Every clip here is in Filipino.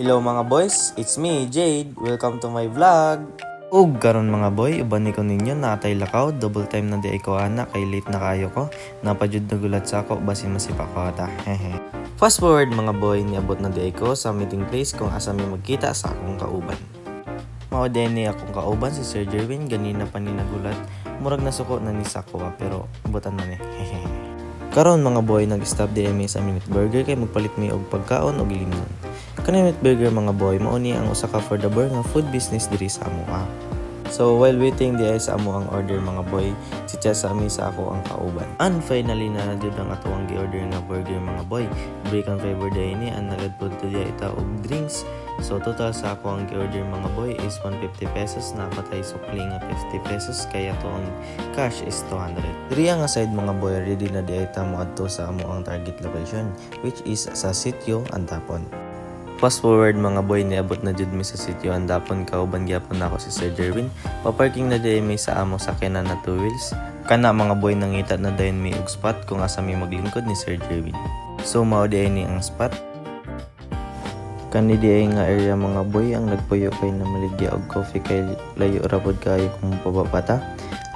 Hello mga boys, it's me, Jade. Welcome to my vlog. Ug karon mga boy, uban ko ninyo natay lakaw, double time na di ay ko ana kay late na kayo ko. Napadyud na gulat sa ako basin masipa ko ata. Hehe. Fast forward mga boy, niabot na di ay ko sa meeting place kung asa mi magkita sa akong kauban. Mao ni akong kauban si Sir Jerwin, ganina pa ni nagulat. Murag nasuko na ni Sakwa pero butan man Hehe. Karon mga boy, nag-stop di mi sa Minute Burger kay magpalit mi og pagkaon og limon. Kani Minute Burger mga boy, mao ni ang usa ka affordable nga food business diri sa amoa. So while waiting di ay sa amo ang order mga boy, sitya sa ami sa ako ang kauban. And finally na jud ang ato ang gi-order nga burger mga boy. Break ang favor day ni ang nagadpod to diya ita og drinks. So total sa ako ang gi-order mga boy is 150 pesos na patay sukli nga 50 pesos kaya to ang cash is 200. Diri ang side mga boy, ready na di ay ta moadto sa amo ang target location which is sa Sitio Antapon. Fast forward mga boy, niabot na jud mi sa Sitio Antapon, kauban gyapon nako si Sir Jerwin. Paparking na di mi sa amo sakyanan na 2 wheels. Kana mga boy, nangita na dayon mi og spot kung asa mi maglingkod ni Sir Jerwin. So mao di ni ang spot. Kani di ay nga area mga boy, ang nagpuyo kay na maligya og coffee kay layo ra pod kayo kung pababata.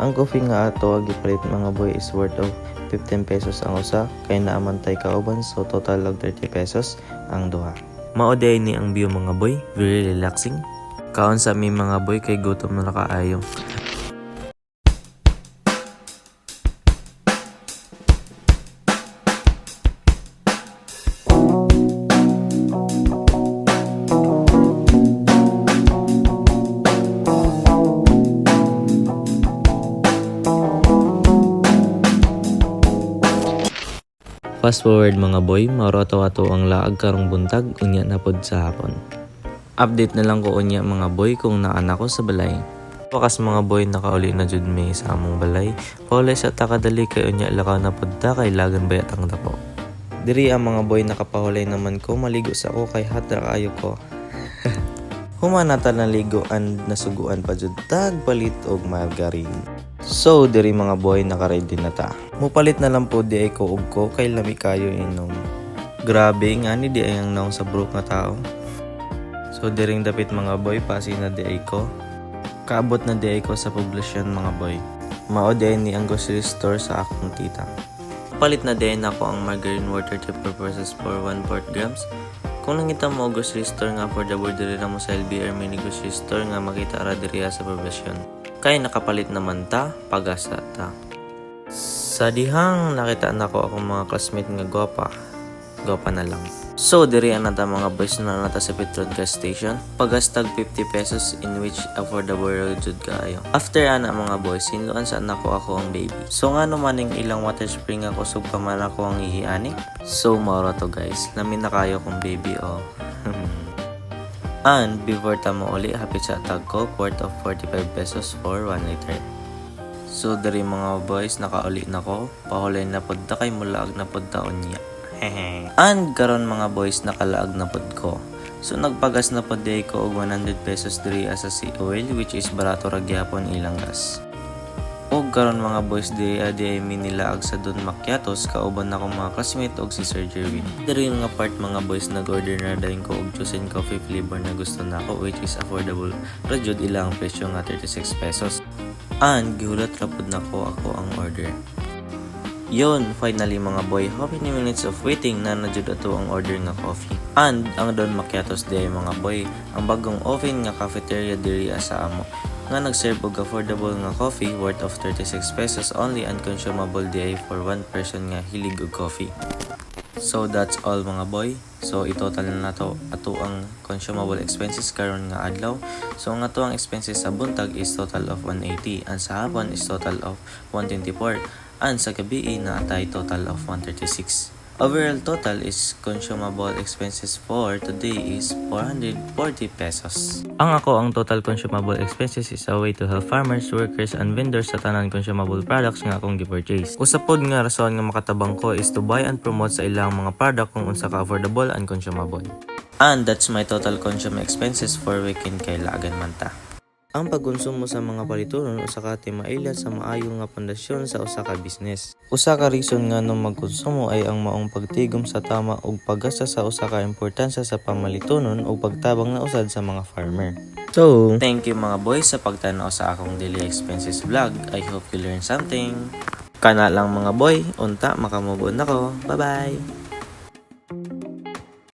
Ang coffee nga ato gipalit mga boy is worth of 15 pesos ang usa kay naamantay kauban, so total og 30 pesos ang duha. Mao day ni ang view mga boy, very relaxing. Kaon sa mi mga boy kay gutom na kaayo. Fast forward mga boy, maroto-ato ang laag karong buntag, unya na pod sa hapon. Update na lang ko unya mga boy kung naan ako sa balay. Wakas mga boy, nakauli na jud mi sa among balay. Paulay sa takadali kay unya lakaw na pod ta kay lagan bayat ang dako. Diri ang mga boy, nakapahulay naman ko, maligo sa ako kay hatra kaayo ko. Humanata na ligo and nasuguan pa jud tag palit og margarine. So diri mga boy, naka-ready na ta. Mupalit na lang po di ay ko ug ko kay lami kayo inom. Grabe nga ni di ay ang naong sa broke nga tao. So diring dapit mga boy, pasi na di ay ko. Kaabot na di ay ko sa poblasyon mga boy. Mao di ay ni ang grocery store sa akong tita. Palit na din ako ang margarine water to purposes for 1/4 grams. Kung nangita mo grocery store nga affordable diri na mo sa LBR mini grocery store nga makita ra diri sa poblasyon. Kay nakapalit naman ta, pag-asa ta. Sa dihang nakita na ko akong mga classmate nga gwapa na lang. So diri na ta mga boys na nata sa Petron gas station, pagastag 50 pesos in which affordable jud kaayo. After ana mga boys, hinluan sa nako ako ang baby. So nga naman ning ilang water spring ako sug pa man ako ang ihiani. So mao to guys, lamin na kayo kong baby oh. And before tamo uli, hapit sa tag ko, worth of 45 pesos for 1 liter. So dari mga boys, nakauli na ko, pahulay na pod ta kay mulaag na pod taon niya. And karon mga boys, nakalaag na pod ko. So nagpagas na pod day ko og 100 pesos diri sa sea oil which is barato ra gyapon ilang gas. Og karon mga boys, di mi nilaag sa Don Macchiatos, kauban na akong mga classmate og si Sir Jerwin. Diri nga part mga boys, nag-order na dayon ko og juice and coffee flavor na gusto nako which is affordable. Ra jud ilang presyo nga 36 pesos. And gihulat ra pud nako ako ang order. Yon, finally mga boy, how many minutes of waiting na jud ato ang order nga coffee. And ang Don Macchiatos di mga boy, ang bagong oven nga cafeteria diri sa amo nga nag-serve og affordable nga coffee worth of 36 pesos only and consumable di for one person nga hilig og coffee. So that's all mga boy. So itotal na to ato ang consumable expenses karon nga adlaw. So ang ato ang expenses sa buntag is total of 180 and sa hapon is total of 124 and sa gabi na atay total of 136. Overall total is consumable expenses for today is 440 pesos. Ang total consumable expenses is a way to help farmers, workers, and vendors sa tanan consumable products nga akong gi-purchase. Usapod nga rason nga makatabang ko is to buy and promote sa ilang mga product kung unsa ka affordable and consumable. And that's my total consumer expenses for weekend kay laagan man ta. Ang pagkonsumo sa mga palitunon usa ka timailya sa maayo nga pundasyon sa usa ka business. Usa ka reason nga nung magkonsumo ay ang maong pagtigom sa tama ug paggasa sa usa ka importansya sa pamalitunon ug pagtabang na usad sa mga farmer. So, thank you mga boys sa pagtanaw sa akong daily expenses vlog. I hope you learned something. Kana lang mga boy, unta makamove on ako. Bye-bye!